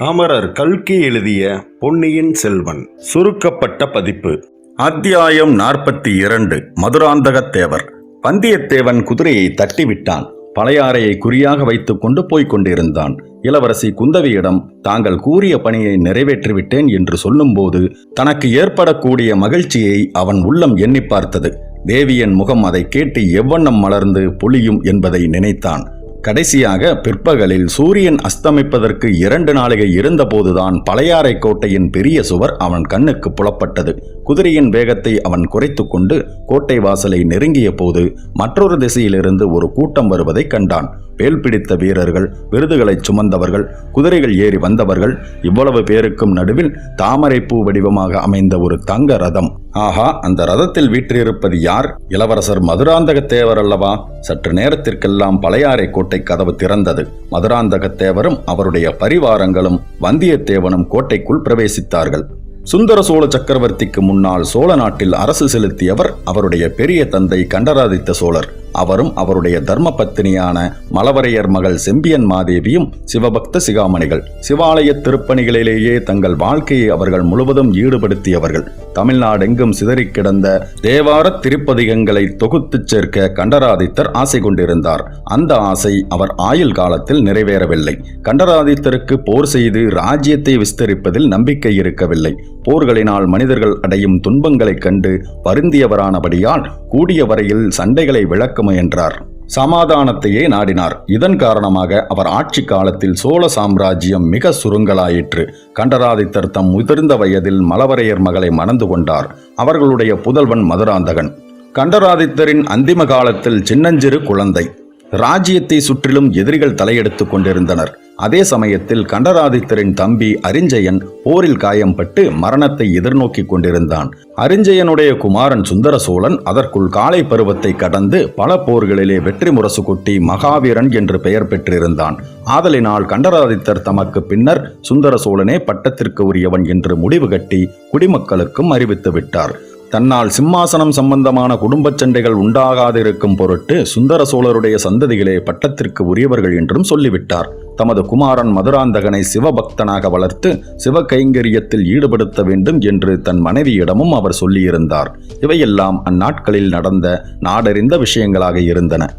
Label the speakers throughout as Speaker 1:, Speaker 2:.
Speaker 1: அமரர் கல்கி எழுதிய பொன்னியின் செல்வன் சுருக்கப்பட்ட பதிப்பு. அத்தியாயம் 42. மதுராந்தகத்தேவர். வந்தியத்தேவன் குதிரையை தட்டிவிட்டான். பழையாறையை குறியாக வைத்துக் கொண்டு போய்க் கொண்டிருந்தான். இளவரசி குந்தவியிடம் தாங்கள் கூறிய பணியை நிறைவேற்றிவிட்டேன் என்று சொல்லும்போது தனக்கு ஏற்படக்கூடிய மகிழ்ச்சியை அவன் உள்ளம் எண்ணி பார்த்தது. தேவியன் முகம் அதை கேட்டு எவ்வண்ணம் மலர்ந்து பொலியும் என்பதை நினைத்தான். கடைசியாக பிற்பகலில் சூரியன் அஸ்தமிப்பதற்கு 2 நாளிகை இருந்தபோதுதான் பழையாறை கோட்டையின் பெரிய சுவர் அவன் கண்ணுக்கு புலப்பட்டது. குதிரையின் வேகத்தை அவன் குறைத்து கொண்டு கோட்டை வாசலை நெருங்கிய போது மற்றொரு திசையிலிருந்து ஒரு கூட்டம் வருவதை கண்டான். வேல் பிடித்த வீரர்கள், விருதுகளை சுமந்தவர்கள், குதிரைகள் ஏறி வந்தவர்கள், இவ்வளவு பேருக்கும் நடுவில் தாமரை பூ வடிவமாக அமைந்த ஒரு தங்க ரதம். ஆஹா, அந்த ரதத்தில் வீற்றிருப்பது யார்? இளவரசர் மதுராந்தகத்தேவர் அல்லவா? சற்று நேரத்திற்கெல்லாம் பழையாறை கோட்டை கதவு திறந்தது. மதுராந்தகத்தேவரும் அவருடைய பரிவாரங்களும் வந்தியத்தேவனும் கோட்டைக்குள் பிரவேசித்தார்கள். சுந்தர சோழ சக்கரவர்த்திக்கு முன்னால் சோழ நாட்டில் அரசு செலுத்தியவர் அவருடைய பெரிய தந்தை கண்டராதித்த சோழர். அவரும் அவருடைய தர்ம பத்தினியான மலவரையர் மகள் செம்பியன் மாதேவியும் சிவபக்த சிகாமணிகள். சிவாலய திருப்பணிகளிலேயே தங்கள் வாழ்க்கையை அவர்கள் முழுவதும் ஈடுபடுத்தியவர்கள். தமிழ்நாடெங்கும் சிதறி கிடந்த தேவார திருப்பதிகங்களை தொகுத்துச் சேர்க்க கண்டராதித்தர் ஆசை கொண்டிருந்தார். அந்த ஆசை அவர் ஆயுள் காலத்தில் நிறைவேறவில்லை. கண்டராதித்தருக்கு போர் செய்து ராஜ்யத்தை விஸ்தரிப்பதில் நம்பிக்கை இருக்கவில்லை. போர்களினால் மனிதர்கள் அடையும் துன்பங்களைக் கண்டு வருந்தியவரானபடியால் கூடிய வரையில் சண்டைகளை விளக்க முயன்றார். சமாதானத்தையே நாடினார். இதன் காரணமாக அவர் ஆட்சி காலத்தில் சோழ சாம்ராஜ்யம் மிக சுருங்கலாயிற்று. கண்டராதித்தர் தம் முதிர்ந்த வயதில் மலவரையர் மகளை மணந்து கொண்டார். அவர்களுடைய புதல்வன் மதுராந்தகன். கண்டராதித்தரின் அந்திம காலத்தில் சின்னஞ்சிறு குழந்தை. ராஜ்யத்தை சுற்றிலும் எதிரிகள் தலையெடுத்துக் கொண்டிருந்தனர். அதே சமயத்தில் கண்டராதித்தரின் தம்பி அரிஞ்சயன் போரில் காயம்பட்டு மரணத்தை எதிர்நோக்கி கொண்டிருந்தான். அரிஞ்சயனுடைய குமாரன் சுந்தர சோழன் அதற்குள் காலை பருவத்தை கடந்து பல போர்களிலே வெற்றி முரசு கொட்டி மகாவீரன் என்று பெயர் பெற்றிருந்தான். ஆதலினால் கண்டராதித்தர் தமக்கு பின்னர் சுந்தர சோழனே பட்டத்திற்கு உரியவன் என்று முடிவு கட்டி குடிமக்களுக்கும் அறிவித்து விட்டார். தன்னால் சிம்மாசனம் சம்பந்தமான குடும்பச் சண்டைகள் உண்டாகாதிருக்கும் பொருட்டு சுந்தர சோழருடைய சந்ததிகளே பட்டத்திற்கு உரியவர்கள் என்றும் சொல்லிவிட்டார். தமது குமாரன் மதுராந்தகனை சிவபக்தனாக வளர்த்து சிவ கைங்கரியத்தில் ஈடுபடுத்த வேண்டும் என்று தன் மனைவியிடமும் அவர் சொல்லியிருந்தார். இவையெல்லாம் அந்நாட்களில் நடந்த நாடறிந்த விஷயங்களாக இருந்தன.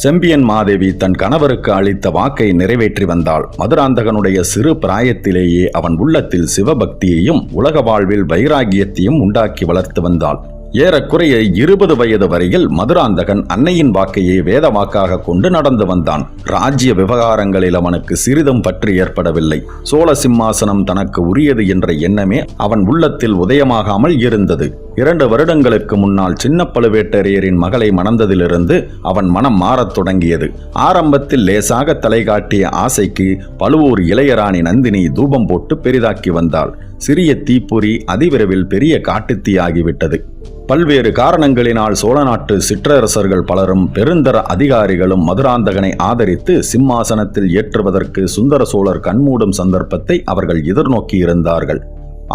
Speaker 1: செம்பியன் மாதேவி தன் கணவருக்கு அளித்த வாக்கை நிறைவேற்றி வந்தாள். மதுராந்தகனுடைய சிறு பிராயத்திலேயே அவன் உள்ளத்தில் சிவபக்தியையும் உலக வாழ்வில் வைராகியத்தையும் உண்டாக்கி வளர்த்து வந்தாள். ஏறக்குறைய 20 வயது வரையில் மதுராந்தகன் அன்னையின் வாக்கையே வேத வாக்காக கொண்டு நடந்து வந்தான். ராஜ்ய விவகாரங்களில் அவனுக்கு சிறிதும் பற்று ஏற்படவில்லை. சோழ சிம்மாசனம் தனக்கு உரியது என்ற எண்ணமே அவன் உள்ளத்தில் உதயமாகாமல் இருந்தது. 2 வருடங்களுக்கு முன்னால் சின்ன பழுவேட்டரையரின் மகளை மணந்ததிலிருந்து அவன் மனம் மாறத் தொடங்கியது. ஆரம்பத்தில் லேசாக தலை காட்டிய ஆசைக்கு பழுவூர் இளையராணி நந்தினி தூபம் போட்டு பெரிதாக்கி வந்தாள். சிறிய தீப்பொறி அதிவிரைவில் பெரிய காட்டுத்தீயாகிவிட்டது. பல்வேறு காரணங்களினால் சோழ நாட்டு சிற்றரசர்கள் பலரும் பெருந்தர அதிகாரிகளும் மதுராந்தகனை ஆதரித்து சிம்மாசனத்தில் ஏற்றுவதற்கு சுந்தர சோழர் கண்மூடும் சந்தர்ப்பத்தை அவர்கள் எதிர்நோக்கியிருந்தார்கள்.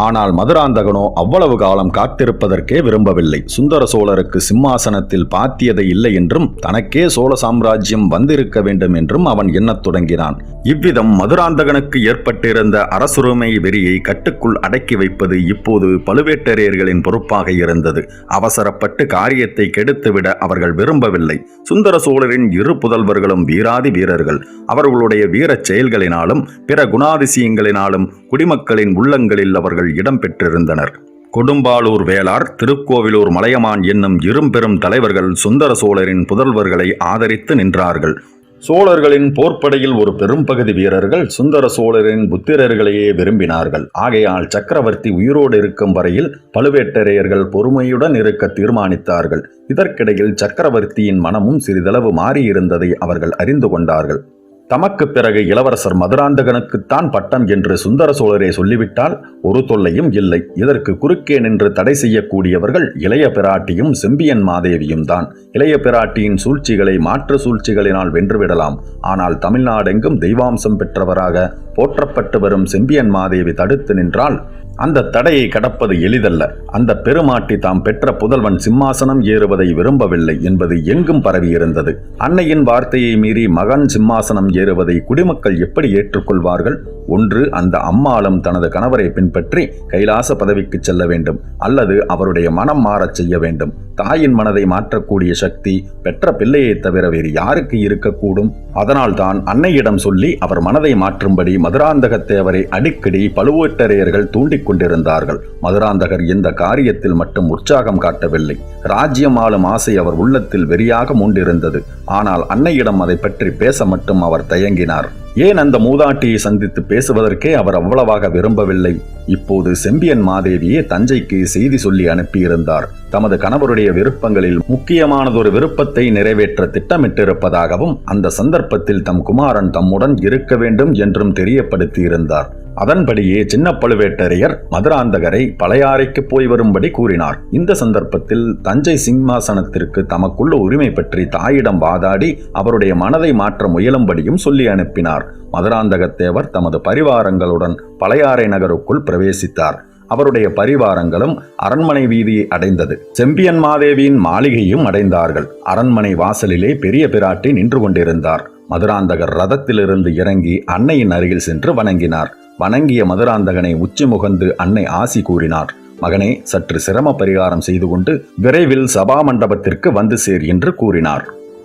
Speaker 1: ஆனால் மதுராந்தகனோ அவ்வளவு காலம் காத்திருப்பதற்கே விரும்பவில்லை. சுந்தர சோழருக்கு சிம்மாசனத்தில் பாத்தியதை இல்லை என்றும் தனக்கே சோழ சாம்ராஜ்யம் வந்திருக்க வேண்டும் என்றும் அவன் எண்ணத் தொடங்கினான். இவ்விதம் மதுராந்தகனுக்கு ஏற்பட்டிருந்த அரசுரிமை வெறியை கட்டுக்குள் அடக்கி வைப்பது இப்போது பழுவேட்டரையர்களின் பொறுப்பாக இருந்தது. அவசரப்பட்டு காரியத்தை கெடுத்துவிட அவர்கள் விரும்பவில்லை. சுந்தர சோழரின் 2 புதல்வர்களும் வீராதி வீரர்கள். அவர்களுடைய வீரச் செயல்களினாலும் பிற குணாதிசயங்களினாலும் குடிமக்களின் உள்ளங்களில் அவர்கள் இடம் பெற்றிருந்தனர். கொடும்பாளூர் வேளார், திருக்கோவிலூர் மலையமான் என்னும் 2 பெரும் தலைவர்கள் சுந்தர சோழரின் புதல்வர்களை ஆதரித்து நின்றார்கள். சோழர்களின் போர்ப்படையில் ஒரு பெரும் பகுதி வீரர்கள் சுந்தர சோழரின் புத்திரர்களையே விரும்பினார்கள். ஆகையால் சக்கரவர்த்தி உயிரோடு இருக்கும் வரையில் பழுவேட்டரையர்கள் பொறுமையுடன் இருக்க தீர்மானித்தார்கள். இதற்கிடையில் சக்கரவர்த்தியின் மனமும் சிறிதளவு மாறியிருந்ததை அவர்கள் அறிந்து கொண்டார்கள். தமக்கு பிறகு இளவரசர் மதுராந்தகனுக்குத்தான் பட்டம் என்று சுந்தர சோழரே சொல்லிவிட்டால் ஒரு தொல்லையும் இல்லை. இதற்கு குறுக்கே நின்று தடை செய்யக்கூடியவர்கள் இளைய பிராட்டியும் செம்பியன் மாதேவியும் தான். இளைய பிராட்டியின் சூழ்ச்சிகளை மாற்று சூழ்ச்சிகளினால் வென்றுவிடலாம். ஆனால் தமிழ்நாடெங்கும் தெய்வாம்சம் பெற்றவராக போற்றப்பட்டு வரும் செம்பியன் மாதேவி தடுத்து நின்றால் அந்த தடையை கடப்பது எளிதல்ல. அந்த பெருமாட்டி தாம் பெற்ற புதல்வன் சிம்மாசனம் ஏறுவதை விரும்பவில்லை என்பது எங்கும் பரவியிருந்தது. அன்னையின் வார்த்தையை மீறி மகன் சிம்மாசனம் ஏறுவதை குடிமக்கள் எப்படி ஏற்றுக்கொள்வார்கள்? ஒன்று, அந்த அம்மாளும் தனது கணவரை பின்பற்றி கைலாச பதவிக்கு செல்ல வேண்டும், அல்லது அவருடைய மனம் மாறச் செய்ய வேண்டும். தாயின் மனதை மாற்றக்கூடிய சக்தி பெற்ற பிள்ளையை தவிர வேறு யாருக்கு இருக்கக்கூடும்? அதனால் தான் அன்னையிடம் சொல்லி அவர் மனதை மாற்றும்படி மதுராந்தகத்தேவரை அடிக்கடி பழுவேட்டரையர்கள் தூண்டிக் கொண்டிருந்தார்கள். மதுராந்தகர் இந்த காரியத்தில் மட்டும் உற்சாகம் காட்டவில்லை. ராஜ்யம் ஆளும் ஆசை அவர் உள்ளத்தில் வெறியாக மூண்டிருந்தது. ஆனால் அன்னையிடம் அதை பற்றி பேச மட்டும் அவர் தயங்கினார். ஏன் அந்த மூதாட்டியை சந்தித்து பேசுவதற்கே அவர் அவ்வளவாக விரும்பவில்லை. இப்போது செம்பியன் மாதேவியே தஞ்சைக்கு செய்தி சொல்லி அனுப்பியிருந்தார். தமது கணவருடைய விருப்பங்களில் முக்கியமானதொரு விருப்பத்தை நிறைவேற்ற திட்டமிட்டிருப்பதாகவும் அந்த சந்தர்ப்பத்தில் தம் குமாரன் தம்முடன் இருக்க வேண்டும் என்றும் தெரியப்படுத்தியிருந்தார். அதன்படியே சின்ன பழுவேட்டரையர் மதுராந்தகரை பழையாறைக்கு போய் வரும்படி கூறினார். இந்த சந்தர்ப்பத்தில் தஞ்சை சிம்மாசனத்திற்கு தமக்குள்ள உரிமை பற்றி தாயிடம் வாதாடி அவருடைய மனதை மாற்ற முயலும்படியும் சொல்லி அனுப்பினார். மதுராந்தகத்தேவர் தமது பரிவாரங்களுடன் பழையாறை நகருக்குள் பிரவேசித்தார். அவருடைய பரிவாரங்களும் அரண்மனை வீதியை அடைந்தது. செம்பியன் மாதேவியின் மாளிகையும் அடைந்தார்கள். அரண்மனை வாசலிலே பெரிய பிராட்டி நின்று கொண்டிருந்தார். மதுராந்தகர் ரதத்திலிருந்து இறங்கி அன்னையின் அருகில் சென்று வணங்கினார். வணங்கிய மதுராந்தகனை உச்சி முகந்து அன்னை ஆசி கூறினார். மகனே, சற்று சிரம பரிகாரம் செய்து கொண்டு விரைவில் சபா மண்டபத்திற்கு வந்து சேர் என்று கூறினார்.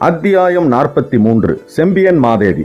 Speaker 1: அத்தியாயம் 43. செம்பியன் மாதேவி.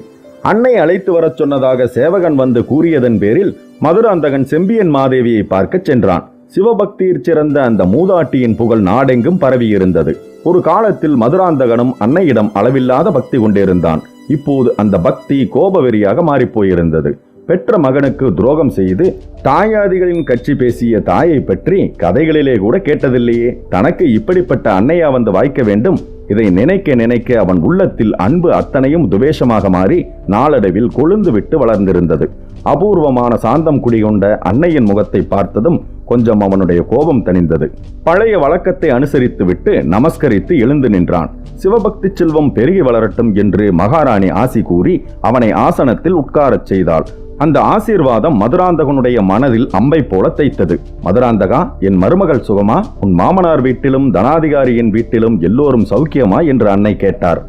Speaker 1: அன்னை அழைத்து வரச் சொன்னதாக சேவகன் வந்து கூறியதன் பேரில் மதுராந்தகன் செம்பியன் மாதேவியை பார்க்கச் சென்றான். சிவபக்தியில் சிறந்த அந்த மூதாட்டியின் புகழ் நாடெங்கும் பரவியிருந்தது. ஒரு காலத்தில் மதுராந்தகனும் அன்னையிடம் அளவில்லாத பக்தி கொண்டிருந்தான். இப்போது அந்த பக்தி கோபவெறியாக மாறிப்போயிருந்தது. பெற்ற மகனுக்கு துரோகம் செய்து தாயாதிகளின் கட்சி பேசிய தாயை பற்றி கதைகளிலே கூட கேட்டதில்லையே. தனக்கு இப்படிப்பட்ட அன்னையா வந்து வாய்க்க வேண்டும்? இதை நினைக்க நினைக்க அவன் உள்ளத்தில் அன்பு அத்தனையும் துவேஷமாக மாறி நாளடைவில் கொழுந்து விட்டு வளர்ந்திருந்தது. அபூர்வமான சாந்தம் குடிகொண்ட அன்னையின் முகத்தை பார்த்ததும் கொஞ்சம் அவனுடைய கோபம் தணிந்தது. பழைய வழக்கத்தை அனுசரித்து விட்டு நமஸ்கரித்து எழுந்து நின்றான். சிவபக்தி செல்வம் பெருகி வளரட்டும் என்று மகாராணி ஆசி கூறி அவனை ஆசனத்தில் உட்காரச் செய்தாள். அந்த ஆசீர்வாதம் மதுராந்தகனுடைய மனதில் அம்பை போல தைத்தது. மதுராந்தகா, என் மருமகள் சுகமா? உன் மாமனார் வீட்டிலும் தனாதிகாரியின் வீட்டிலும் எல்லோரும் சௌக்கியமா என்று அன்னை கேட்டார்.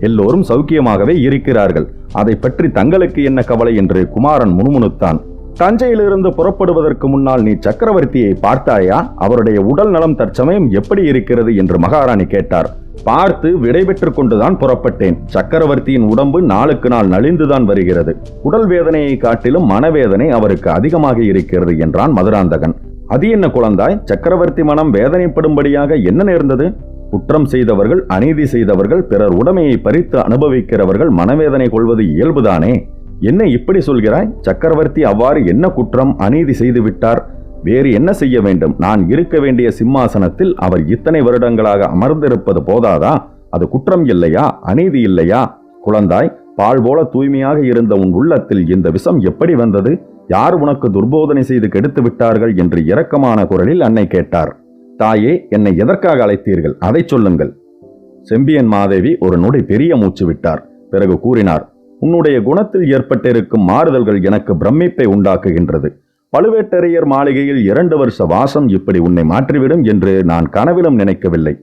Speaker 1: எல்லோரும் சௌக்கியமாகவே இருக்கிறார்கள். அதை பற்றி தங்களுக்கு என்ன கவலை என்று குமாரன் முணுமுணுத்தான். தஞ்சையிலிருந்து புறப்படுவதற்கு முன்னால் நீ சக்கரவர்த்தியை பார்த்தாயா? அவருடைய உடல் நலம் தற்சமயம் எப்படி இருக்கிறது என்று மகாராணி கேட்டார். பார்த்து விடைபெற்றுக் கொண்டுதான் புறப்பட்டேன். சக்கரவர்த்தியின் உடம்பு நாளுக்கு நாள் நலிந்துதான் வருகிறது. உடல் வேதனையை காட்டிலும் மனவேதனை அவருக்கு அதிகமாக இருக்கிறது என்றான் மதுராந்தகன். அது என்ன குழந்தாய், சக்கரவர்த்தி மனம் வேதனைப்படும்படியாக என்ன நேர்ந்தது? குற்றம் செய்தவர்கள், அநீதி செய்தவர்கள், பிறர் உடைமையை பறித்து அனுபவிக்கிறவர்கள் மனவேதனை கொள்வது இயல்புதானே. என்ன இப்படி சொல்கிறாய்? சக்கரவர்த்தி அவ்வாறு என்ன குற்றம் அநீதி செய்து விட்டார்? வேறு என்ன செய்ய வேண்டும்? நான் இருக்க வேண்டிய சிம்மாசனத்தில் அவர் இத்தனை வருடங்களாக அமர்ந்திருப்பது போதாதா? அது குற்றம் இல்லையா? அநீதி இல்லையா? குழந்தாய், பால் போல தூய்மையாக இருந்த உன் உள்ளத்தில் இந்த விஷம் எப்படி வந்தது? யார் உனக்கு துர்போதனை செய்து கெடுத்து விட்டார்கள் என்று இரக்கமான குரலில் அன்னை கேட்டார். தாயே, என்னை எதற்காக அழைத்தீர்கள்? அதை சொல்லுங்கள். செம்பியன் மாதேவி ஒரு நொடி பெரிய மூச்சு விட்டார். பிறகு கூறினார், உன்னுடைய குணத்தில் ஏற்பட்டிருக்கும் மாறுதல்கள் எனக்கு பிரமிப்பை உண்டாக்குகின்றது. பழுவேட்டரையர் மாளிகையில் 2 வருஷ வாசம் இப்படி உன்னை மாற்றிவிடும் என்று நான் கனவிலும் நினைக்கவில்லை.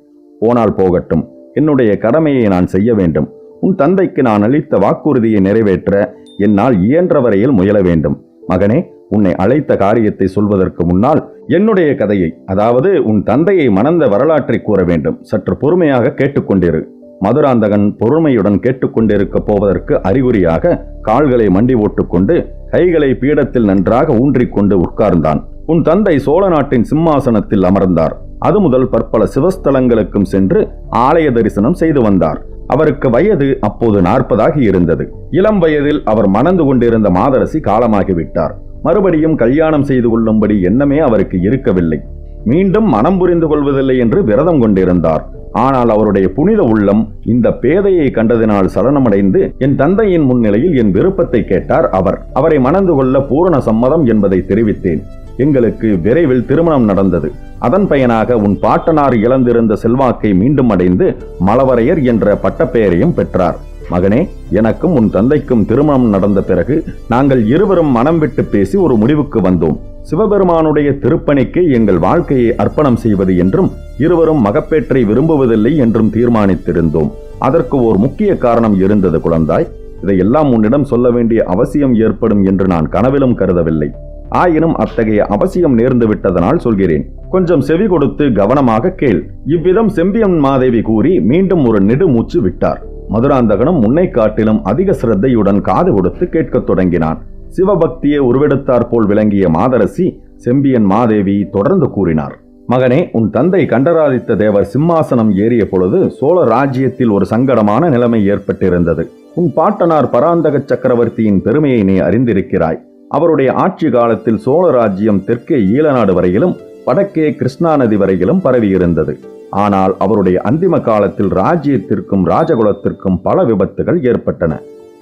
Speaker 1: போனால் போகட்டும், என்னுடைய கடமையை நான் செய்ய வேண்டும். உன் தந்தைக்கு நான் அளித்த வாக்குறுதியை நிறைவேற்ற என்னால் இயன்ற வரையில் முயல வேண்டும். மகனே, உன்னை அழைத்த காரியத்தை சொல்வதற்கு முன்னால் என்னுடைய கதையை, அதாவது உன் தந்தையை மணந்த வரலாற்றை கூற வேண்டும். சற்று பொறுமையாக கேட்டுக்கொண்டிரு. மதுராந்தகன் பொறுமையுடன் கேட்டுக்கொண்டிருக்க போவதற்கு அறிகுறியாக கால்களை மண்டி ஓட்டுக்கொண்டு கைகளை பீடத்தில் நன்றாக ஊன்றிக்கொண்டு உட்கார்ந்தான். உன் தந்தை சோழ நாட்டின் சிம்மாசனத்தில் அமர்ந்தார். அது முதல் பற்பல சிவஸ்தலங்களுக்கும் சென்று ஆலய தரிசனம் செய்து வந்தார். அவருக்கு வயது அப்போது 40 இருந்தது. இளம் வயதில் அவர் மணந்து கொண்டிருந்த மாதரசி காலமாகிவிட்டார். மறுபடியும் கல்யாணம் செய்து கொள்ளும்படி எண்ணமே அவருக்கு இருக்கவில்லை. மீண்டும் மனம் புரிந்து கொள்வதில்லை என்று விரதம் கொண்டிருந்தார். ஆனால் அவருடைய புனித உள்ளம் இந்த பேதையை கண்டதினால் சலனமடைந்து என் தந்தையின் முன்னிலையில் என் விருப்பத்தை கேட்டார். அவரை மணந்து கொள்ள பூரண சம்மதம் என்பதை தெரிவித்தேன். எங்களுக்கு விரைவில் திருமணம் நடந்தது. அதன் பயனாக உன் பாட்டனார் இழந்திருந்த செல்வாக்கை மீண்டும் அடைந்து மலவரையர் என்ற பட்டப்பெயரையும் பெற்றார். மகனே, எனக்கும் உன் தந்தைக்கும் திருமணம் நடந்த பிறகு நாங்கள் இருவரும் மனம் விட்டு பேசி ஒரு முடிவுக்கு வந்தோம். சிவபெருமானுடைய திருப்பணிக்கு எங்கள் வாழ்க்கையை அர்ப்பணம் செய்வது என்றும் இருவரும் மகப்பேற்றை விரும்புவதில்லை என்றும் தீர்மானித்திருந்தோம். அதற்கு ஒரு முக்கிய காரணம் இருந்தது குழந்தாய். இதையெல்லாம் உன்னிடம் சொல்ல வேண்டிய அவசியம் ஏற்படும் என்று நான் கனவிலும் கருதவில்லை. ஆயினும் அத்தகைய அவசியம் நேர்ந்து விட்டதனால் சொல்கிறேன். கொஞ்சம் செவி கொடுத்து கவனமாக கேள். இவ்விதம் செம்பியன் மாதேவி கூறி மீண்டும் ஒரு நெடுமூச்சு விட்டார். மதுராந்தகனும் முன்னை காட்டிலும் அதிக சிரத்தையுடன் காது கொடுத்து கேட்கத் தொடங்கினான். சிவபக்தியை உருவெடுத்தாற் போல் விளங்கிய மாதரசி செம்பியன் மாதேவி தொடர்ந்து கூறினார். மகனே, உன் தந்தை கண்டராதித்த தேவர் சிம்மாசனம் ஏறிய பொழுது சோழ ராஜ்யத்தில் ஒரு சங்கடமான நிலைமை ஏற்பட்டிருந்தது. உன் பாட்டனார் பராந்தக சக்கரவர்த்தியின் பெருமையை நீ அறிந்திருக்கிறாய். அவருடைய ஆட்சி காலத்தில் சோழ ராஜ்யம் தெற்கே ஈழநாடு வரையிலும் வடக்கே கிருஷ்ணா நதி வரையிலும் பரவியிருந்தது. ஆனால் அவருடைய அந்திம காலத்தில் ராஜ்யத்திற்கும் ராஜகுலத்திற்கும் பல விபத்துகள் ஏற்பட்டன.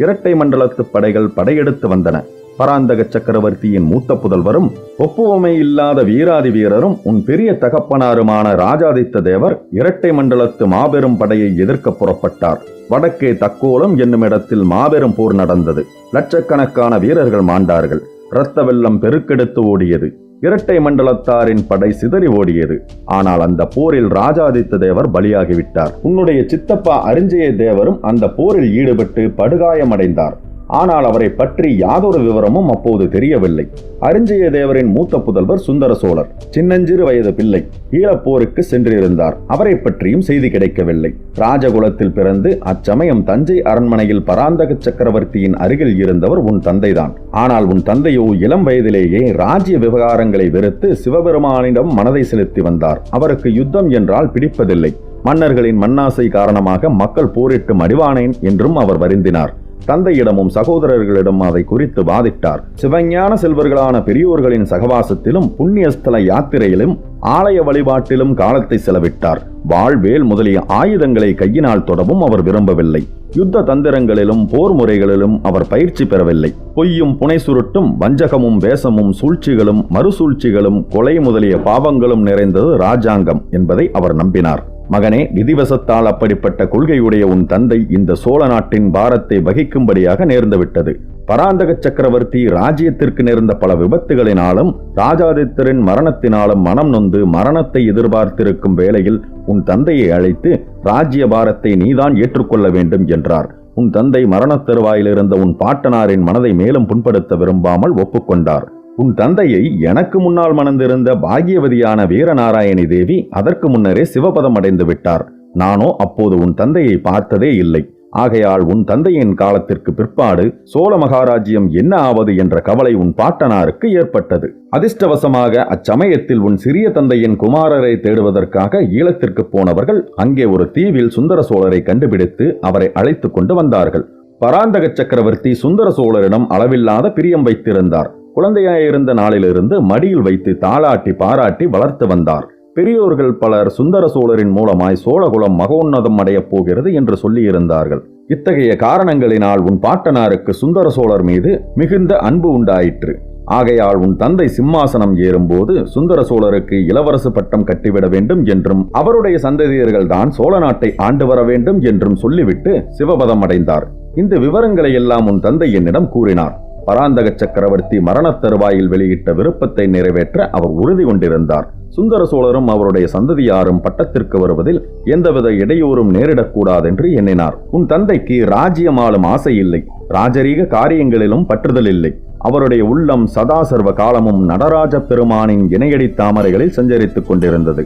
Speaker 1: இரட்டை மண்டலத்து படைகள் படையெடுத்து வந்தன. பராந்தக சக்கரவர்த்தியின் மூத்த புதல்வரும் ஒப்புவமை இல்லாத வீராதி வீரரும் உன் பெரிய தகப்பனாருமான ராஜாதித்த தேவர் இரட்டை மண்டலத்து மாபெரும் படையை எதிர்க்க புறப்பட்டார். வடக்கே தக்கோலம் என்னும் இடத்தில் மாபெரும் போர் நடந்தது. லட்சக்கணக்கான வீரர்கள் மாண்டார்கள். இரத்த வெள்ளம் பெருக்கெடுத்து ஓடியது. இரட்டை மண்டலத்தாரின் படை சிதறி ஓடியது. ஆனால் அந்த போரில் ராஜாதித்த தேவர் பலியாகிவிட்டார். உன்னுடைய சித்தப்பா அரிஞ்சய தேவரும் அந்த போரில் ஈடுபட்டு படுகாயமடைந்தார். ஆனால் அவரை பற்றி யாதொரு விவரமும் அப்போது தெரியவில்லை. அரிஞ்சய தேவரின் மூத்த புதல்வர் சுந்தர சோழர் சின்னஞ்சிறு வயது பிள்ளை ஈழப்போருக்கு சென்றிருந்தார். அவரை பற்றியும் செய்தி கிடைக்கவில்லை. ராஜகுலத்தில் பிறந்து அச்சமயம் தஞ்சை அரண்மனையில் பராந்தக சக்கரவர்த்தியின் அருகில் இருந்தவர் உன் தந்தைதான். ஆனால் உன் தந்தையோ இளம் வயதிலேயே ராஜ்ய விவகாரங்களை வெறுத்து சிவபெருமானிடம் மனதை செலுத்தி வந்தார். அவருக்கு யுத்தம் என்றால் பிடிப்பதில்லை. மன்னர்களின் மண்ணாசை காரணமாக மக்கள் போரிட்டு மடிவானேன் என்றும் அவர் வருந்தினார். தந்தையிடமும் சகோதரர்களிடம் அதை குறித்து வாதிட்டார். சிவஞான செல்வர்களான பெரியோர்களின் சகவாசத்திலும் புண்ணியஸ்தல யாத்திரையிலும் ஆலய வழிபாட்டிலும் காலத்தை செலவிட்டார். வாழ்வேல் முதலிய ஆயுதங்களை கையினால் தொடவும் அவர் விரும்பவில்லை. யுத்த தந்திரங்களிலும் போர் முறைகளிலும் அவர் பயிற்சி பெறவில்லை. பொய்யும் புனை சுருட்டும் வஞ்சகமும் வேஷமும் சூழ்ச்சிகளும் மறுசூழ்ச்சிகளும் கொலை முதலிய பாவங்களும் நிறைந்தது ராஜாங்கம் என்பதை அவர் நம்பினார். மகனே, விதிவசத்தால் அப்படிப்பட்ட கொள்கையுடைய உன் தந்தை இந்த சோழ நாட்டின் பாரத்தை வகிக்கும்படியாக நேர்ந்துவிட்டது. பராந்தக சக்கரவர்த்தி ராஜ்யத்திற்கு நேர்ந்த பல விபத்துகளினாலும் ராஜாதித்தரின் மரணத்தினாலும் மனம் நொந்து மரணத்தை எதிர்பார்த்திருக்கும் வேளையில் உன் தந்தையை அழைத்து ராஜ்ய பாரத்தை நீதான் ஏற்றுக்கொள்ள வேண்டும் என்றார். உன் தந்தை மரணத் தருவாயிலிருந்த உன் பாட்டனாரின் மனதை மேலும் புண்படுத்த விரும்பாமல் ஒப்புக்கொண்டார். உன் தந்தையை எனக்கு முன்னால் மணந்திருந்த பாகியவதியான வீரநாராயணி தேவி அதற்கு முன்னரே சிவபதம் அடைந்து விட்டார். நானோ அப்போது உன் தந்தையை பார்த்ததே இல்லை. ஆகையால் உன் தந்தையின் காலத்திற்கு பிற்பாடு சோழ மகாராஜ்யம் என்ன ஆவது என்ற கவலை உன் பாட்டனாருக்கு ஏற்பட்டது. அதிர்ஷ்டவசமாக அச்சமயத்தில் உன் சிறிய தந்தையின் குமாரரை தேடுவதற்காக ஈழத்திற்கு போனவர்கள் அங்கே ஒரு தீவில் சுந்தர சோழரை கண்டுபிடித்து அவரை அழைத்து கொண்டு வந்தார்கள். பராந்தக சக்கரவர்த்தி சுந்தர சோழரிடம் அளவில்லாத பிரியம் வைத்திருந்தார். குழந்தையாயிருந்த நாளிலிருந்து மடியில் வைத்து தாளாட்டி பாராட்டி வளர்த்து வந்தார். பெரியோர்கள் பலர் சுந்தர சோழரின் மூலமாய் சோழகுலம் மகோன்னதம் அடையப் போகிறது என்று சொல்லியிருந்தார்கள். இத்தகைய காரணங்களினால் உன் பாட்டனாருக்கு சுந்தர சோழர் மீது மிகுந்த அன்பு உண்டாயிற்று. ஆகையால் உன் தந்தை சிம்மாசனம் ஏறும்போது சுந்தர சோழருக்கு இளவரசு பட்டம் கட்டிவிட வேண்டும் என்றும் அவருடைய சந்ததியர்கள் தான் சோழ நாட்டை ஆண்டு வர வேண்டும் என்றும் சொல்லிவிட்டு சிவபதம் அடைந்தார். இந்த விவரங்களை எல்லாம் உன் தந்தை என்னிடம் கூறினார். பராந்தக சக்கரவர்த்தி மரணத் தருவாயில் வெளியிட்ட விருப்பத்தை நிறைவேற்ற அவர் உறுதி கொண்டிருந்தார். சுந்தர சோழரும் அவருடைய சந்ததியாரும் பட்டத்திற்கு வருவதில் எந்தவித இடையூறும் நேரிடக்கூடாதென்று எண்ணினார். உன் தந்தைக்கு ராஜ்யம் ஆளும் ஆசை இல்லை. ராஜரீக காரியங்களிலும் பற்றுதல் இல்லை. அவருடைய உள்ளம் சதா சர்வ காலமும் நடராஜ பெருமானின் இணையடி தாமரைகளில் சஞ்சரித்துக் கொண்டிருந்தது.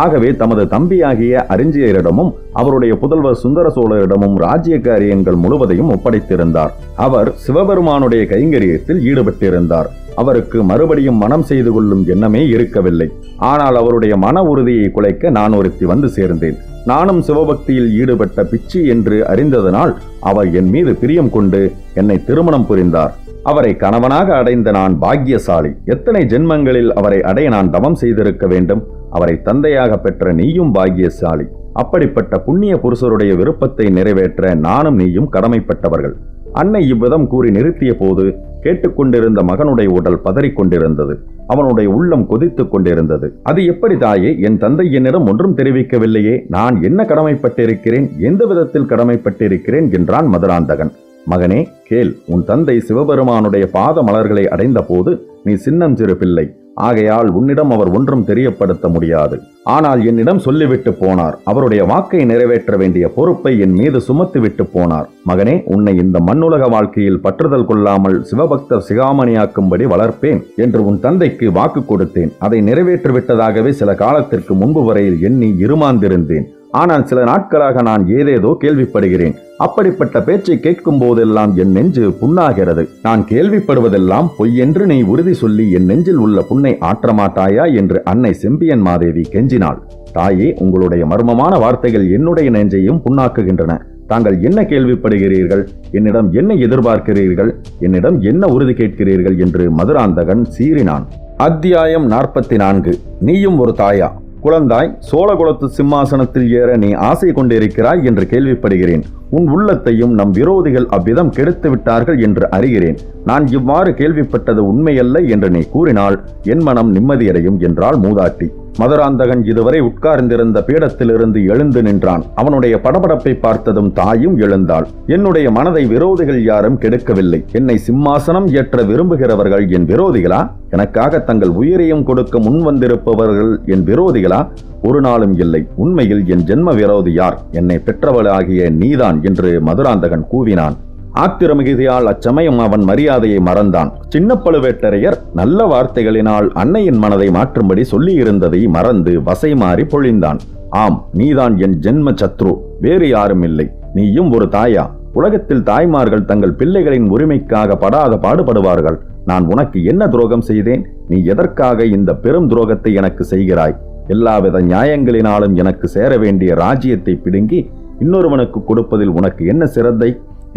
Speaker 1: ஆகவே தமது தம்பியாகிய அரிஞ்சயரிடமும் அவருடைய புதல்வர் சுந்தர சோழரிடமும் ராஜ்ய காரியங்கள் முழுவதையும் ஒப்படைத்திருந்தார். அவர் சிவபெருமானுடைய கைங்கரியத்தில் ஈடுபட்டிருந்தார். அவருக்கு மறுபடியும் மனம் செய்து கொள்ளும் எண்ணமே இருக்கவில்லை. ஆனால் அவருடைய மன உறுதியை குலைக்க நான் ஒருத்தி வந்து சேர்ந்தேன். நானும் சிவபக்தியில் ஈடுபட்ட பிச்சி என்று அறிந்ததனால் அவர் என் மீது பிரியம் கொண்டு என்னை திருமணம் புரிந்தார். அவரை கணவனாக அடைந்த நான் பாக்கியசாலி. எத்தனை ஜென்மங்களில் அவரை அடைய நான் தவம் செய்திருக்க வேண்டும். அவரை தந்தையாக பெற்ற நீயும் பாக்கியசாலி. அப்படிப்பட்ட புண்ணிய புருஷருடைய விருப்பத்தை நிறைவேற்ற நானும் நீயும் கடமைப்பட்டவர்கள். அன்னை இவ்விதம் கூறி நிறுத்திய போது கேட்டுக்கொண்டிருந்த மகனுடைய உடல் பதறிக்கொண்டிருந்தது. அவனுடைய உள்ளம் கொதித்துக் கொண்டிருந்தது. அது எப்படி தாயே? என் தந்தை என்னிடம் ஒன்றும் தெரிவிக்கவில்லையே. நான் என்ன கடமைப்பட்டிருக்கிறேன்? எந்த விதத்தில் கடமைப்பட்டிருக்கிறேன் என்றான் மதுராந்தகன். மகனே கேள், உன் தந்தை சிவபெருமானுடைய பாத மலர்களை அடைந்த போது நீ சின்னம் சிறு பிள்ளை. ஆகையால் உன்னிடம் அவர் ஒன்றும் தெரியப்படுத்த முடியாது. ஆனால் என்னிடம் சொல்லிவிட்டு போனார். அவருடைய வாக்கை நிறைவேற்ற வேண்டிய பொறுப்பை என் மீது சுமத்திவிட்டு போனார். மகனே, உன்னை இந்த மண்ணுலக வாழ்க்கையில் பற்றுதல் கொள்ளாமல் சிவபக்தர் சிகாமணியாக்கும்படி வளர்ப்பேன் என்று உன் தந்தைக்கு வாக்கு கொடுத்தேன். அதை நிறைவேற்றிவிட்டதாகவே சில காலத்திற்கு முன்பு வரையில் எண்ணி இருமாந்திருந்தேன். ஆனால் சில நாட்களாக நான் ஏதேதோ கேள்விப்படுகிறேன். அப்படிப்பட்ட பேச்சை கேட்கும் போதெல்லாம் என் நெஞ்சு புண்ணாகிறது. நான் கேள்விப்படுவதெல்லாம் பொய்யென்று நீ உறுதி சொல்லி என் நெஞ்சில் உள்ள புண்ணை ஆற்றமாட்டாயா என்று அன்னை செம்பியன் மாதேவி கெஞ்சினாள். தாயே, உங்களுடைய மர்மமான வார்த்தைகள் என்னுடைய நெஞ்சையும் புண்ணாக்குகின்றன. தாங்கள் என்ன கேள்விப்படுகிறீர்கள்? என்னிடம் என்ன எதிர்பார்க்கிறீர்கள்? என்னிடம் என்ன உறுதி கேட்கிறீர்கள் என்று மதுராந்தகன் சீறினான். அத்தியாயம் 44. நீயும் ஒரு தாயா? குழந்தாய், சோழகுலத்து சிம்மாசனத்தில் ஏற நீ ஆசை கொண்டிருக்கிறாய் என்று கேள்விப்படுகிறேன். உன் உள்ளத்தையும் நம் விரோதிகள் அவ்விதம் கெடுத்து விட்டார்கள் என்று அறிகிறேன். நான் இவ்வாறு கேள்விப்பட்டது உண்மையல்ல என்று நீ கூறினால் என் மனம் நிம்மதியடையும் என்றாள் மூதாட்டி. மதுராந்தகன் இதுவரை உட்கார்ந்திருந்த பீடத்திலிருந்து எழுந்து நின்றான். அவனுடைய படபடப்பை பார்த்ததும் தாயும் எழுந்தாள். என்னுடைய மனதை விரோதிகள் யாரும் கெடுக்கவில்லை. என்னை சிம்மாசனம் ஏற்ற விரும்புகிறவர்கள் என் விரோதிகளா? எனக்காக தங்கள் உயிரையும் கொடுக்க முன் வந்திருப்பவர்கள் என் விரோதிகளா? ஒரு நாளும் இல்லை. உண்மையில் என் ஜென்ம விரோதி யார்? என்னை பெற்றவளாகிய நீதான் என்று மதுராந்தகன் கூவினான். ஆத்திரமிகுதியால் அச்சமயம் அவன் மரியாதையை மறந்தான். சின்ன பழுவேட்டரையர் நல்ல வார்த்தைகளினால் அன்னையின் மனதை மாற்றும்படி சொல்லியிருந்ததை மறந்து வசை மாறி பொழிந்தான். ஆம், நீதான் என் ஜென்ம சத்ரு, வேறு யாரும் இல்லை. நீயும் ஒரு தாயா? உலகத்தில் தாய்மார்கள் தங்கள் பிள்ளைகளின் உரிமைக்காக படாத பாடுபடுவார்கள். நான் உனக்கு என்ன துரோகம் செய்தேன்? நீ எதற்காக இந்த பெரும் துரோகத்தை எனக்கு செய்கிறாய்? எல்லாவித நியாயங்களினாலும் எனக்கு சேர வேண்டிய ராஜ்யத்தை பிடுங்கி இன்னொருவனுக்கு கொடுப்பதில் உனக்கு என்ன சிரத்தை?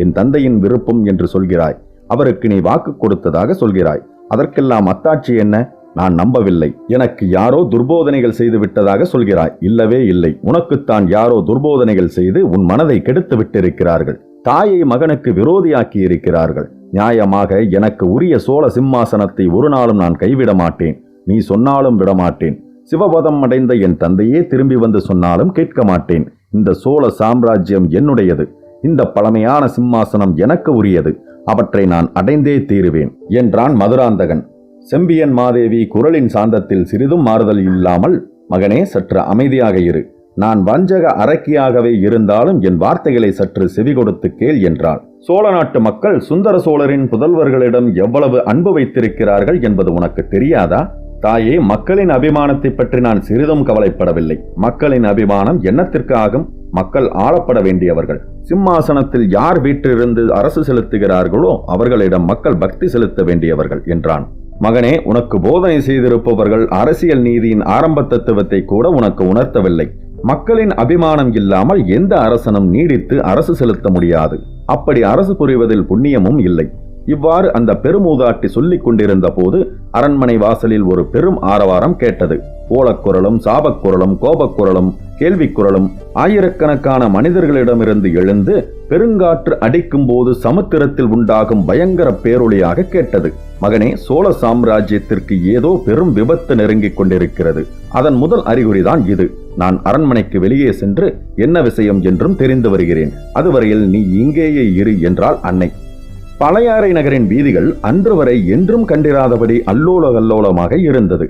Speaker 1: என் தந்தையின் விருப்பம் என்று சொல்கிறாய். அவருக்கு நீ வாக்கு கொடுத்ததாக சொல்கிறாய். அதற்கெல்லாம் அத்தாட்சி என்ன? நான் நம்பவில்லை. எனக்கு யாரோ துர்போதனைகள் செய்து விட்டதாக சொல்கிறாய். இல்லவே இல்லை. உனக்குத்தான் யாரோ துர்போதனைகள் செய்து உன் மனதை கெடுத்து விட்டிருக்கிறார்கள். தாயை மகனுக்கு விரோதியாக்கி இருக்கிறார்கள். நியாயமாக எனக்கு உரிய சோழ சிம்மாசனத்தை ஒரு நாளும் நான் கைவிட மாட்டேன். நீ சொன்னாலும் விடமாட்டேன். சிவபதம் அடைந்த என் தந்தையே திரும்பி வந்து சொன்னாலும் கேட்க மாட்டேன். இந்த சோழ சாம்ராஜ்யம் என்னுடையது. இந்த பழமையான சிம்மாசனம் எனக்கு உரியது. அவற்றை நான் அடைந்தே தீருவேன் என்றான் மதுராந்தகன். செம்பியன் மாதேவி குரலின் சாந்தத்தில் சிறிதும் மாறுதல் இல்லாமல், மகனே, சற்று அமைதியாக இரு. நான் வஞ்சக அரக்கியாகவே இருந்தாலும் என் வார்த்தைகளை சற்று செவி கொடுத்து கேள் என்றாள். சோழ நாட்டு மக்கள் சுந்தர சோழரின் புதல்வர்களிடம் எவ்வளவு அன்பு வைத்திருக்கிறார்கள் என்பது உனக்கு தெரியாதா? தாயே, மக்களின் அபிமானத்தை பற்றி நான் சிறிதும் கவலைப்படவில்லை. மக்களின் அபிமானம் என்னத்திற்கு ஆகும்? மக்கள் ஆளப்பட வேண்டியவர்கள். சிம்மாசனத்தில் யார் வீற்றிருந்து அரசு செலுத்துகிறார்களோ அவர்களிடம் மக்கள் பக்தி செலுத்த வேண்டியவர்கள் என்றான். மகனே, உனக்கு போதனை செய்திருப்பவர்கள் அரசியல் நீதியின் ஆரம்ப தத்துவத்தை கூட உனக்கு உணர்த்தவில்லை. மக்களின் அபிமானம் இல்லாமல் எந்த அரசனும் நீடித்து அரசு செலுத்த முடியாது. அப்படி அரசு புரிவதில் புண்ணியமும் இல்லை. இவ்வாறு அந்த பெருமூதாட்டி சொல்லிக் கொண்டிருந்த போது அரண்மனை வாசலில் ஒரு பெரும் ஆரவாரம் கேட்டது. ஓலக்குரலும் சாபக்குரலும் கோபக்குரலும் கேள்விக்குரலும் ஆயிரக்கணக்கான மனிதர்களிடமிருந்து எழுந்து பெருங்காற்று அடிக்கும் போது சமுத்திரத்தில் உண்டாகும் பயங்கர பேரொளியாக கேட்டது. மகனே, சோழ சாம்ராஜ்யத்திற்கு ஏதோ பெரும் விபத்து நெருங்கிக் கொண்டிருக்கிறது. அதன் முதல் அறிகுறிதான் இது. நான் அரண்மனைக்கு வெளியே சென்று என்ன விஷயம் என்றும் தெரிந்து வருகிறேன். அதுவரையில் நீ இங்கேயே இரு என்றாள் அன்னை. பழையாறை நகரின் வீதிகள் அன்று வரை என்றும் கண்டிராதபடி அல்லோல கல்லோலமாக இருந்தது.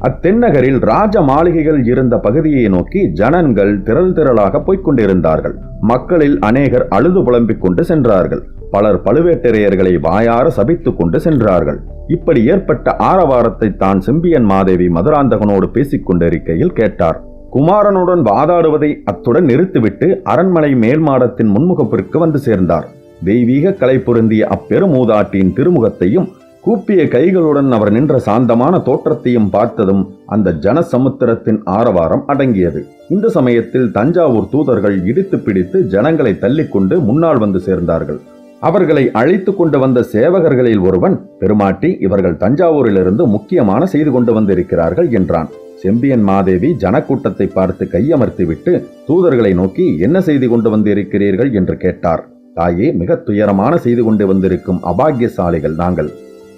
Speaker 1: அத்தென்னகரில் ராஜ மாளிகைகள் இருந்த பகுதியை நோக்கி ஜனங்கள் திரள் திரளாக போய்கொண்டிருந்தார்கள். மக்களில் அநேகர் அழுது புலம்பிக் கொண்டு சென்றார்கள். பலர் பழுவேட்டரையர்களை வாயார சபித்துக் கொண்டு சென்றார்கள். இப்படி ஏற்பட்ட ஆரவாரத்தை தான் செம்பியன் மாதேவி மதுராந்தகனோடு பேசிக் கொண்டிருக்கையில் கேட்டார். குமாரனுடன் வாதாடுவதை அத்துடன் நிறுத்திவிட்டு அரண்மனை மேல் மாடத்தின் முன்முகப்பிற்கு வந்து சேர்ந்தார். தெய்வீக கலை பொருந்திய அப்பெருமூதாட்டியின் திருமுகத்தையும் கூப்பிய கைகளுடன் அவர் நின்ற சாந்தமான தோற்றத்தையும் பார்த்ததும் அந்த ஜனசமுத்திரத்தின் ஆரவாரம் அடங்கியது. இந்த சமயத்தில் தஞ்சாவூர் தூதர்கள் இடித்து பிடித்து ஜனங்களை தள்ளிக்கொண்டு முன்னால் வந்து சேர்ந்தார்கள். அவர்களை அழைத்து கொண்டு வந்த சேவகர்களில் ஒருவன், பெருமாட்டி, இவர்கள் தஞ்சாவூரிலிருந்து முக்கியமான செய்து கொண்டு வந்திருக்கிறார்கள் என்றான். செம்பியன் மாதேவி ஜனக்கூட்டத்தை பார்த்து கையமர்த்திவிட்டு தூதர்களை நோக்கி என்ன செய்தி கொண்டு வந்திருக்கிறீர்கள் என்று கேட்டார். தாயே, மிக துயரமான செய்து கொண்டு வந்திருக்கும் அபாகியசாலிகள் நாங்கள்.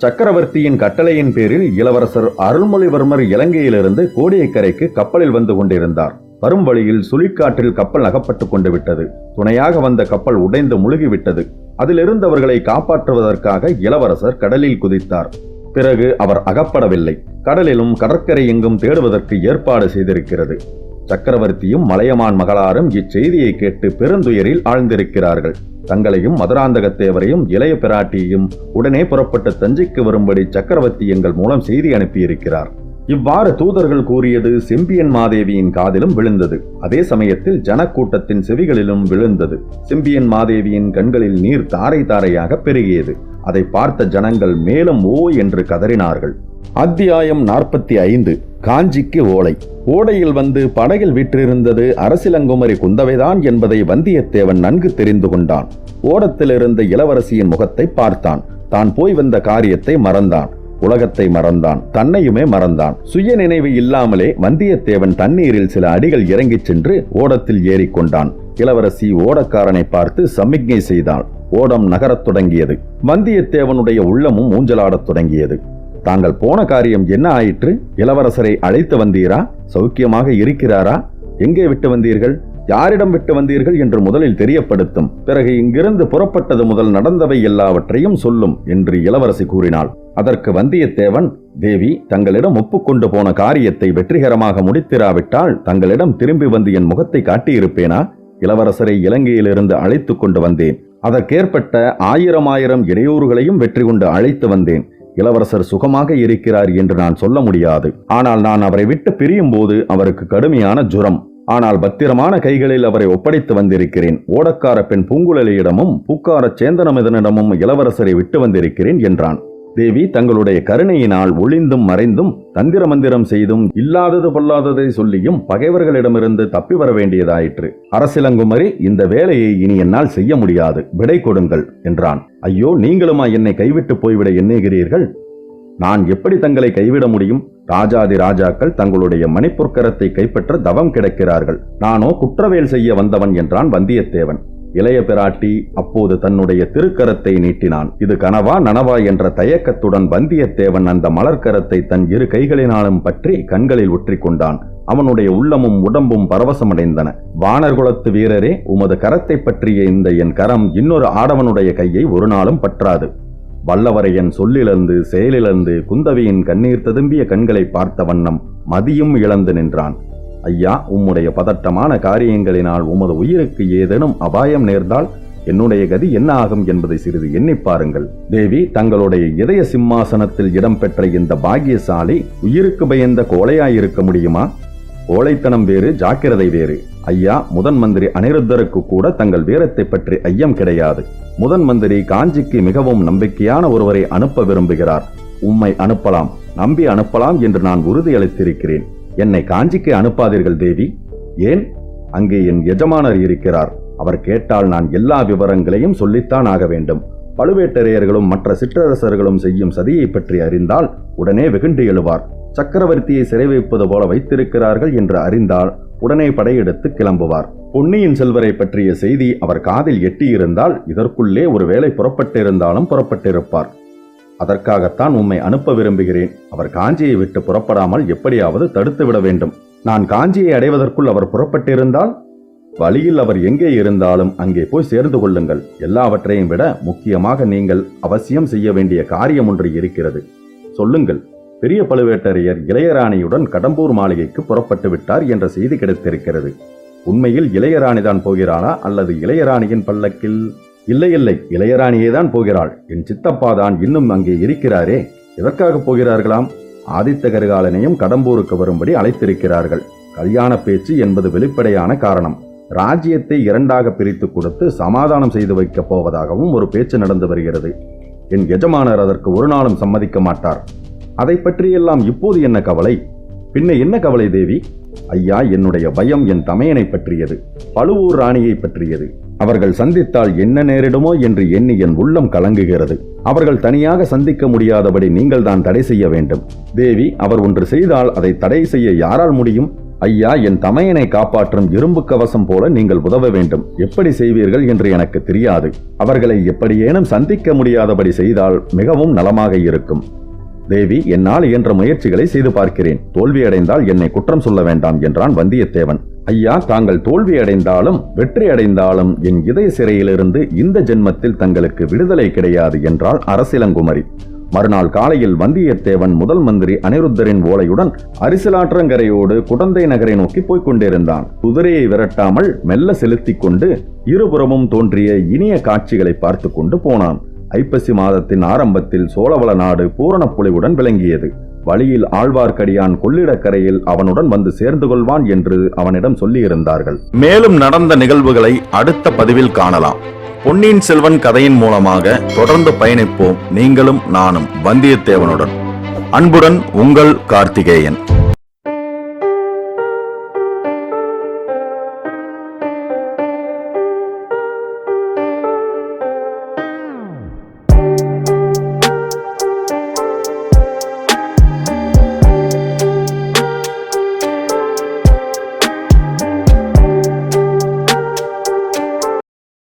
Speaker 1: சக்கரவர்த்தியின் கட்டளையின் பேரில் இளவரசர் அருள்மொழிவர்மர் இலங்கையிலிருந்து கோடியக்கரைக்கு கப்பலில் வந்து கொண்டிருந்தார். வரும் வழியில் சுழிக்காற்றில் கப்பல் அகப்பட்டுக் கொண்டு விட்டது. துணையாக வந்த கப்பல் உடைந்து முழுகிவிட்டது. அதிலிருந்தவர்களை காப்பாற்றுவதற்காக இளவரசர் கடலில் குதித்தார். பிறகு அவர் அகப்படவில்லை. கடலிலும் கடற்கரை எங்கும் தேடுவதற்கு ஏற்பாடு செய்திருக்கிறது. சக்கரவர்த்தியும் மலையமான் மகளாரும் இச்செய்தியை கேட்டு பெருந்துயரில் ஆழ்ந்திருக்கிறார்கள். தங்களையும் மதுராந்தகத்தேவரையும் இளைய பிராட்டியையும் உடனே புறப்பட்டு தஞ்சைக்கு வரும்படி சக்கரவர்த்தி எங்கள் மூலம் செய்தி அனுப்பியிருக்கிறார். இவ்வாறு தூதர்கள் கூறியது செம்பியன் மாதேவியின் காதிலும் விழுந்தது. அதே சமயத்தில் ஜனக்கூட்டத்தின் செவிகளிலும் விழுந்தது. செம்பியன் மாதேவியின் கண்களில் நீர் தாரை தாரையாக பெருகியது. அதை பார்த்த ஜனங்கள் மேலும் ஓ என்று கதறினார்கள். அத்தியாயம் 45. காஞ்சிக்கு ஓலை. ஓடையில் வந்து படகில் விற்றிருந்தது அரசிலங்குமரி குந்தவைதான் என்பதை வந்தியத்தேவன் நன்கு தெரிந்து கொண்டான். ஓடத்தில் இருந்த இளவரசியின் முகத்தை பார்த்தான். தான் போய் வந்த காரியத்தை மறந்தான். உலகத்தை மறந்தான். தன்னையுமே மறந்தான். சுய நினைவு இல்லாமலே வந்தியத்தேவன் தண்ணீரில் சில அடிகள் இறங்கிச் சென்று ஓடத்தில் ஏறிக்கொண்டான். இளவரசி ஓடக்காரனை பார்த்து சமிக்ஞை செய்தாள். ஓடம் நகரத் தொடங்கியது. வந்தியத்தேவனுடைய உள்ளமும் ஊஞ்சலாடத் தொடங்கியது. தாங்கள் போன காரியம் என்ன ஆயிற்று? இளவரசரை அழைத்து வந்தீரா? சௌக்கியமாக இருக்கிறாரா? எங்கே விட்டு வந்தீர்கள்? யாரிடம் விட்டு வந்தீர்கள் என்று முதலில் தெரியப்படுத்தும். பிறகு இங்கிருந்து புறப்பட்டது முதல் நடந்தவை எல்லாவற்றையும் சொல்லும் என்று இளவரசி கூறினாள். அதற்கு வந்தியத்தேவன், தேவி, தங்களிடம் ஒப்புக்கொண்டு போன காரியத்தை வெற்றிகரமாக முடித்திராவிட்டால் தங்களிடம் திரும்பி வந்து என் முகத்தை காட்டியிருப்பேனா? இளவரசரை இலங்கையிலிருந்து அழைத்து கொண்டு வந்தேன். அதற்கேற்பட்ட ஆயிரம் இடையூறுகளையும் வெற்றி கொண்டு அழைத்து வந்தேன். இளவரசர் சுகமாக இருக்கிறார் என்று நான் சொல்ல முடியாது. ஆனால் நான் அவரை விட்டு பிரியும் போது அவருக்கு கடுமையான ஜுரம். ஆனால் பத்திரமான கைகளில் அவரை ஒப்படைத்து வந்திருக்கிறேன். ஓடக்கார பெண் பூங்குழலியிடமும் பூக்கார சேந்தனமிதனிடமும் இளவரசரை விட்டு வந்திருக்கிறேன் என்றான். தேவி, தங்களுடைய கருணையினால் ஒளிந்தும் மறைந்தும் தந்திர மந்திரம் செய்தும் இல்லாதது பொல்லாததை சொல்லியும் பகைவர்களிடமிருந்து தப்பி வர வேண்டியதாயிற்று. அரசிலங்குமரி, இந்த வேலையை இனி என்னால் செய்ய முடியாது. விடை கொடுங்கள் என்றான். ஐயோ, நீங்களுமா என்னை கைவிட்டு போய்விட எண்ணுகிறீர்கள்? நான் எப்படி தங்களை கைவிட முடியும்? ராஜாதி ராஜாக்கள் தங்களுடைய மணிப்புற்கரத்தை கைப்பற்ற தவம் கிடக்கிறார்கள். நானோ குற்றவேல் செய்ய வந்தவன் என்றான் வந்தியத்தேவன். இளைய பிராட்டி அப்போது தன்னுடைய திருக்கரத்தை நீட்டினான். இது கனவா நனவா என்ற தயக்கத்துடன் வந்தியத்தேவன் அந்த மலர்கரத்தை தன் இரு கைகளினாலும் பற்றி கண்களில் ஒற்றிக் கொண்டான். அவனுடைய உள்ளமும் உடம்பும் பரவசமடைந்தன. வானர்குலத்து வீரரே, உமது கரத்தை பற்றிய இந்த என் கரம் இன்னொரு ஆடவனுடைய கையை ஒரு நாளும் பற்றாது. வல்லவரையன் சொல்லிழந்து செயலிழந்து குந்தவியின் கண்ணீர் ததும்பிய கண்களை பார்த்த வண்ணம் மதியும் இழந்து நின்றான். ஐயா, உம்முடைய பதட்டமான காரியங்களினால் உமது உயிருக்கு ஏதேனும் அபாயம் நேர்ந்தால் என்னுடைய கதி என்ன ஆகும் என்பதை சிறிது எண்ணி பாருங்கள். தேவி, தங்களுடைய இதய சிம்மாசனத்தில் இடம்பெற்ற இந்த பாக்கியசாலி உயிருக்கு பயந்த கோழையாயிருக்க முடியுமா? கோழைத்தனம் வேறு, ஜாக்கிரதை வேறு. ஐயா, முதன் மந்திரி அனிருத்தருக்கு கூட தங்கள் வீரத்தை பற்றி ஐயம் கிடையாது. முதன் மந்திரி காஞ்சிக்கு மிகவும் நம்பிக்கையான ஒருவரை அனுப்ப விரும்புகிறார். உம்மை அனுப்பலாம், நம்பி அனுப்பலாம் என்று நான் உறுதியளித்திருக்கிறேன். என்னை காஞ்சிக்கு அனுப்பாதீர்கள் தேவி. ஏன்? அங்கே என் எஜமானர் இருக்கிறார். அவர் கேட்டால் நான் எல்லா விவரங்களையும் சொல்லித்தான் ஆக வேண்டும். பழுவேட்டரையர்களும் மற்ற சிற்றரசர்களும் செய்யும் சதியை பற்றி அறிந்தால் உடனே வெகுண்டு எழுவார். சக்கரவர்த்தியை சிறை வைப்பது போல வைத்திருக்கிறார்கள் என்று அறிந்தால் உடனே படையெடுத்து கிளம்புவார். பொன்னியின் செல்வரை பற்றிய செய்தி அவர் காதில் எட்டியிருந்தால் இதற்குள்ளே ஒரு வேளை புறப்பட்டிருந்தாலும் புறப்பட்டிருப்பார். அதற்காகத்தான் உம்மை அனுப்ப விரும்புகிறேன். அவர் காஞ்சியை விட்டு புறப்படாமல் எப்படியாவது தடுத்து விட வேண்டும். நான் காஞ்சியை அடைவதற்குள் அவர் புறப்பட்டிருந்தால் வழியில் அவர் எங்கே இருந்தாலும் அங்கே போய் சேர்ந்து கொள்ளுங்கள். எல்லாவற்றையும் விட முக்கியமாக நீங்கள் அவசியம் செய்ய வேண்டிய காரியம் ஒன்று இருக்கிறது. சொல்லுங்கள். பெரிய பழுவேட்டரையர் இளையராணியுடன் கடம்பூர் மாளிகைக்கு புறப்பட்டு விட்டார் என்ற செய்தி கிடைத்திருக்கிறது. உண்மையில் இளையராணிதான் போகிறாளா அல்லது இளையராணியின் பல்லக்கில்? இல்லை, இளையராணியே தான் போகிறாள். என் சித்தப்பாதான் இன்னும் அங்கே இருக்கிறாரே. எதற்காக போகிறார்களாம்? ஆதித்த கரிகாலனையும் கடம்பூருக்கு வரும்படி அழைத்திருக்கிறார்கள். கல்யாண பேச்சு என்பது வெளிப்படையான காரணம். ராஜ்யத்தை இரண்டாக பிரித்து கொடுத்து சமாதானம் செய்து வைக்கப் போவதாகவும் ஒரு பேச்சு நடந்து வருகிறது. என் எஜமானர் அதற்கு ஒரு நாளும் சம்மதிக்க மாட்டார். அதை பற்றியெல்லாம் இப்போது என்ன கவலை? பின்ன என்ன கவலை தேவி? ஐயா, என்னுடைய பயம் என் தமையனை பற்றியது, பழுவூர் ராணியை பற்றியது. அவர்கள் சந்தித்தால் என்ன நேரிடுமோ என்று எண்ணி என் உள்ளம் கலங்குகிறது. அவர்கள் தனியாக சந்திக்க முடியாதபடி நீங்கள் தான் தடை செய்ய வேண்டும். தேவி, அவர் ஒன்று செய்தால் அதை தடை செய்ய யாரால் முடியும்? ஐயா, என் தமையனை காப்பாற்றும் இரும்பு கவசம் போல நீங்கள் உதவ வேண்டும். எப்படி செய்வீர்கள் என்று எனக்கு தெரியாது. அவர்களை எப்படியேனும் சந்திக்க முடியாதபடி செய்தால் மிகவும் நலமாக இருக்கும். தேவி, என்னால் இயன்ற முயற்சிகளை செய்து பார்க்கிறேன். தோல்வியடைந்தால் என்னை குற்றம் சொல்ல வேண்டாம் என்றான் வந்தியத்தேவன். ஐயா, தாங்கள் தோல்வியடைந்தாலும் வெற்றி அடைந்தாலும் என் இதய சிறையிலிருந்து இந்த ஜென்மத்தில் தங்களுக்கு விடுதலை கிடையாது என்றாள் அரசிலங்குமரி. மறுநாள் காலையில் வந்தியத்தேவன் முதல் மந்திரி அனிருத்தரின் ஓலையுடன் அரிசிலாற்றங்கரையோடு குடந்தை நகரை நோக்கி போய்க் கொண்டிருந்தான். குதிரையை விரட்டாமல் மெல்ல செலுத்திக் கொண்டு இருபுறமும் தோன்றிய இனிய காட்சிகளை பார்த்து கொண்டு போனான். ஐப்பசி மாதத்தின் ஆரம்பத்தில் சோழவள நாடு பூரண பொலிவுடன் விளங்கியது. வழியில் ஆழ்வார்க்கடியான் கொள்ளிடக்கரையில் அவனுடன் வந்து சேர்ந்து கொள்வான் என்று அவனிடம் சொல்லியிருந்தார்கள். மேலும் நடந்த நிகழ்வுகளை அடுத்த பதிவில் காணலாம். பொன்னியின் செல்வன் கதையின் மூலமாக தொடர்ந்து பயணிப்போம். நீங்களும் நானும் வந்தியத்தேவனுடன். அன்புடன் உங்கள் கார்த்திகேயன்.